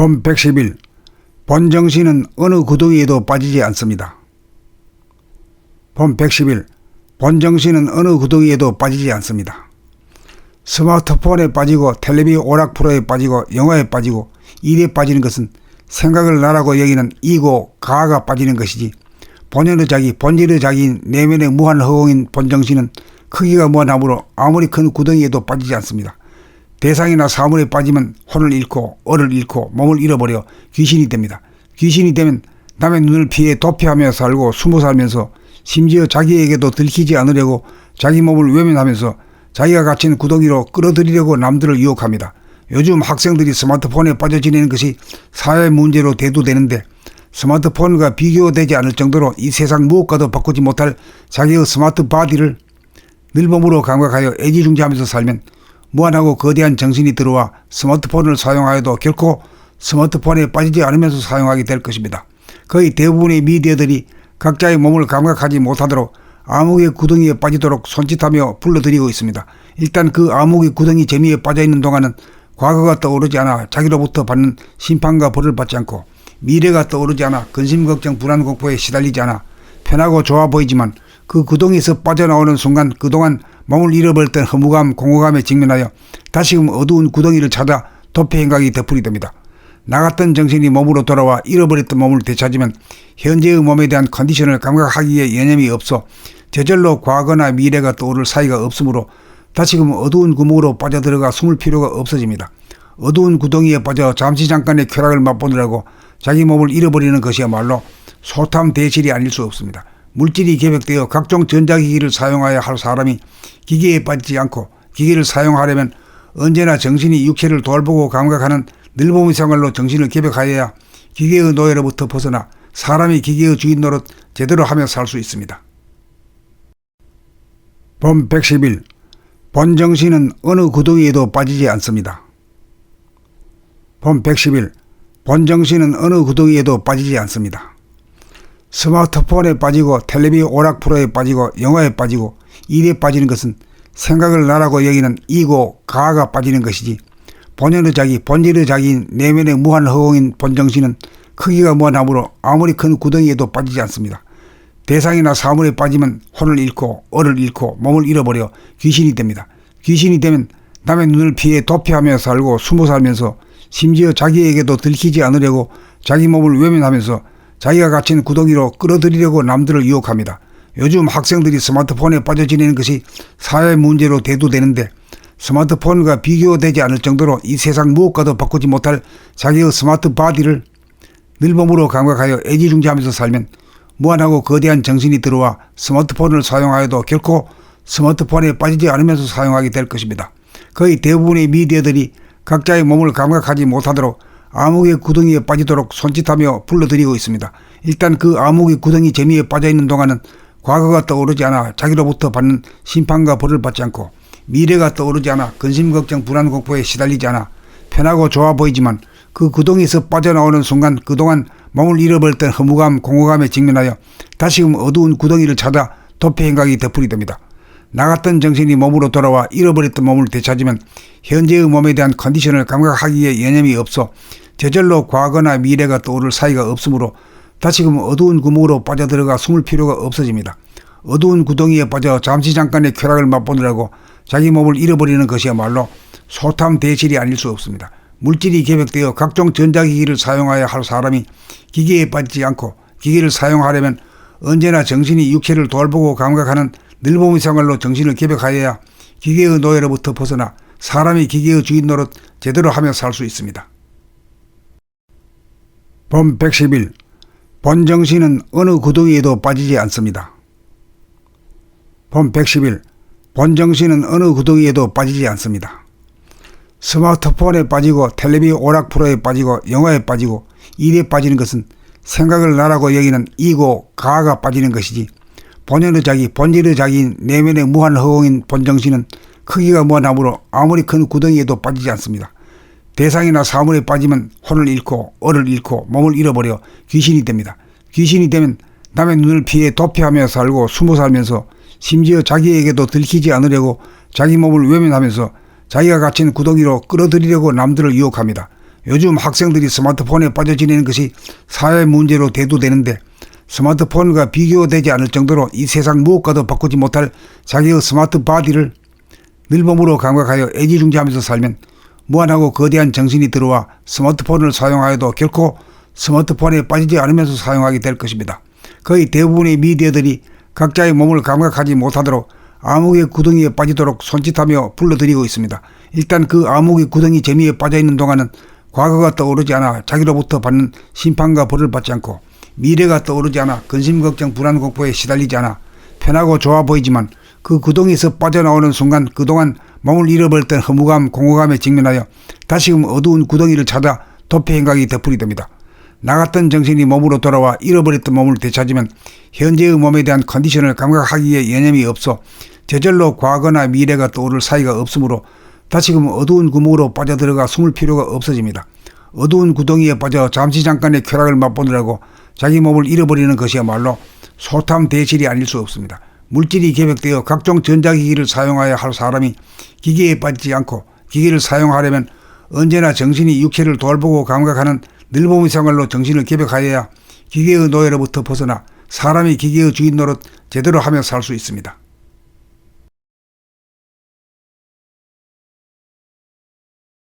본 110일 본정신은 어느 구덩이에도 빠지지 않습니다. 본 110일 본정신은 어느 구덩이에도 빠지지 않습니다. 스마트폰에 빠지고 텔레비 오락 프로에 빠지고 영화에 빠지고 일에 빠지는 것은 생각을 나라고 여기는 이고 가가 빠지는 것이지, 본연의 자기 본질의 자기인 내면의 무한 허공인 본정신은 크기가 무한하므로 아무리 큰 구덩이에도 빠지지 않습니다. 대상이나 사물에 빠지면 혼을 잃고 얼을 잃고 몸을 잃어버려 귀신이 됩니다. 귀신이 되면 남의 눈을 피해 도피하며 살고 숨어 살면서 심지어 자기에게도 들키지 않으려고 자기 몸을 외면하면서 자기가 갇힌 구덩이로 끌어들이려고 남들을 유혹합니다. 요즘 학생들이 스마트폰에 빠져 지내는 것이 사회 문제로 대두되는데, 스마트폰과 비교되지 않을 정도로 이 세상 무엇과도 바꾸지 못할 자기의 스마트 바디를 늘몸으로 감각하여 애지중지하면서 살면 무한하고 거대한 정신이 들어와 스마트폰을 사용하여도 결코 스마트폰에 빠지지 않으면서 사용하게 될 것입니다. 거의 대부분의 미디어들이 각자의 몸을 감각하지 못하도록 암흑의 구덩이에 빠지도록 손짓하며 불러들이고 있습니다. 일단 그 암흑의 구덩이 재미에 빠져있는 동안은 과거가 떠오르지 않아 자기로부터 받는 심판과 벌을 받지 않고, 미래가 떠오르지 않아 근심 걱정 불안 공포에 시달리지 않아 편하고 좋아 보이지만, 그 구덩이에서 빠져나오는 순간 그동안 몸을 잃어버렸던 허무감 공허감에 직면하여 다시금 어두운 구덩이를 찾아 도피 행각이 되풀이 됩니다. 나갔던 정신이 몸으로 돌아와 잃어버렸던 몸을 되찾으면 현재의 몸에 대한 컨디션을 감각하기에 여념이 없어 저절로 과거나 미래가 떠오를 사이가 없으므로 다시금 어두운 구멍으로 빠져들어가 숨을 필요가 없어집니다. 어두운 구덩이에 빠져 잠시 잠깐의 쾌락을 맛보느라고 자기 몸을 잃어버리는 것이야말로 소탐대실이 아닐 수 없습니다. 물질이 개벽되어 각종 전자기기를 사용하여 할 사람이 기계에 빠지지 않고, 기계를 사용하려면 언제나 정신이 육체를 돌보고 감각하는 늘봄의 생활로 정신을 개벽하여야 기계의 노예로부터 벗어나 사람이 기계의 주인 노릇 제대로 하며 살 수 있습니다. 본 110일 본정신은 어느 구덩이에도 빠지지 않습니다. 본 110일 본정신은 어느 구덩이에도 빠지지 않습니다. 스마트폰에 빠지고 텔레비 오락 프로에 빠지고 영화에 빠지고 일에 빠지는 것은 생각을 나라고 여기는 이고 가가 빠지는 것이지, 본연의 자기 본질의 자기인 내면의 무한 허공인 본정신은 크기가 무한하므로 아무리 큰 구덩이에도 빠지지 않습니다. 대상이나 사물에 빠지면 혼을 잃고 얼을 잃고 몸을 잃어버려 귀신이 됩니다. 귀신이 되면 남의 눈을 피해 도피하며 살고 숨어 살면서 심지어 자기에게도 들키지 않으려고 자기 몸을 외면하면서 자기가 갇힌 구덩이로 끌어들이려고 남들을 유혹합니다. 요즘 학생들이 스마트폰에 빠져 지내는 것이 사회 문제로 대두되는데, 스마트폰과 비교되지 않을 정도로 이 세상 무엇과도 바꾸지 못할 자기의 스마트 바디를 늘몸으로 감각하여 애지중지하면서 살면 무한하고 거대한 정신이 들어와 스마트폰을 사용하여도 결코 스마트폰에 빠지지 않으면서 사용하게 될 것입니다. 거의 대부분의 미디어들이 각자의 몸을 감각하지 못하도록 암흑의 구덩이에 빠지도록 손짓하며 불러들이고 있습니다. 일단 그 암흑의 구덩이 재미에 빠져있는 동안은 과거가 떠오르지 않아 자기로부터 받는 심판과 벌을 받지 않고, 미래가 떠오르지 않아 근심 걱정 불안 공포에 시달리지 않아 편하고 좋아 보이지만, 그 구덩이에서 빠져나오는 순간 그동안 몸을 잃어버렸던 허무감 공허감에 직면하여 다시금 어두운 구덩이를 찾아 도피 행각이 되풀이 됩니다. 나갔던 정신이 몸으로 돌아와 잃어버렸던 몸을 되찾으면 현재의 몸에 대한 컨디션을 감각하기에 여념이 없어 저절로 과거나 미래가 떠오를 사이가 없으므로 다시금 어두운 구멍으로 빠져들어가 숨을 필요가 없어집니다. 어두운 구덩이에 빠져 잠시 잠깐의 쾌락을 맛보느라고 자기 몸을 잃어버리는 것이야말로 소탐대실이 아닐 수 없습니다. 물질이 개벽되어 각종 전자기기를 사용하여 할 사람이 기계에 빠지지 않고, 기계를 사용하려면 언제나 정신이 육체를 돌보고 감각하는 늘봄의 생활로 정신을 개벽하여야 기계의 노예로부터 벗어나 사람이 기계의 주인 노릇 제대로 하며 살 수 있습니다. 본 110일 본정신은 어느 구덩이에도 빠지지 않습니다. 본 110일 본정신은 어느 구덩이에도 빠지지 않습니다. 스마트폰에 빠지고 텔레비 오락 프로에 빠지고 영화에 빠지고 일에 빠지는 것은 생각을 나라고 여기는 이고 가가 빠지는 것이지, 본연의 자기 본질의 자기인 내면의 무한 허공인 본정신은 크기가 무한하므로 아무리 큰 구덩이에도 빠지지 않습니다. 대상이나 사물에 빠지면 혼을 잃고 얼을 잃고 몸을 잃어버려 귀신이 됩니다. 귀신이 되면 남의 눈을 피해 도피하며 살고 숨어 살면서 심지어 자기에게도 들키지 않으려고 자기 몸을 외면하면서 자기가 갇힌 구덩이로 끌어들이려고 남들을 유혹합니다. 요즘 학생들이 스마트폰에 빠져 지내는 것이 사회 문제로 대두되는데 스마트폰과 비교되지 않을 정도로 이 세상 무엇과도 바꾸지 못할 자기의 스마트 바디를 늘몸으로 감각하여 애지중지하면서 살면 무한하고 거대한 정신이 들어와 스마트폰을 사용하여도 결코 스마트폰에 빠지지 않으면서 사용하게 될 것입니다. 거의 대부분의 미디어들이 각자의 몸을 감각하지 못하도록 암흑의 구덩이에 빠지도록 손짓하며 불러들이고 있습니다. 일단 그 암흑의 구덩이 재미에 빠져있는 동안은 과거가 떠오르지 않아 자기로부터 받는 심판과 벌을 받지 않고 미래가 떠오르지 않아 근심 걱정 불안 공포에 시달리지 않아 편하고 좋아 보이지만 그 구덩이에서 빠져나오는 순간 그동안 몸을 잃어버렸던 허무감 공허감에 직면하여 다시금 어두운 구덩이를 찾아 도피 행각이 되풀이 됩니다. 나갔던 정신이 몸으로 돌아와 잃어버렸던 몸을 되찾으면 현재의 몸에 대한 컨디션을 감각하기에 여념이 없어 저절로 과거나 미래가 떠오를 사이가 없으므로 다시금 어두운 구멍으로 빠져들어가 숨을 필요가 없어집니다. 어두운 구덩이에 빠져 잠시 잠깐의 쾌락을 맛보느라고 자기 몸을 잃어버리는 것이야말로 소탐대실이 아닐 수 없습니다. 물질이 개벽되어 각종 전자기기를 사용하여 할 사람이 기계에 빠지지 않고 기계를 사용하려면 언제나 정신이 육체를 돌보고 감각하는 늘봄의 생활로 정신을 개벽하여야 기계의 노예로부터 벗어나 사람이 기계의 주인 노릇 제대로 하며 살 수 있습니다.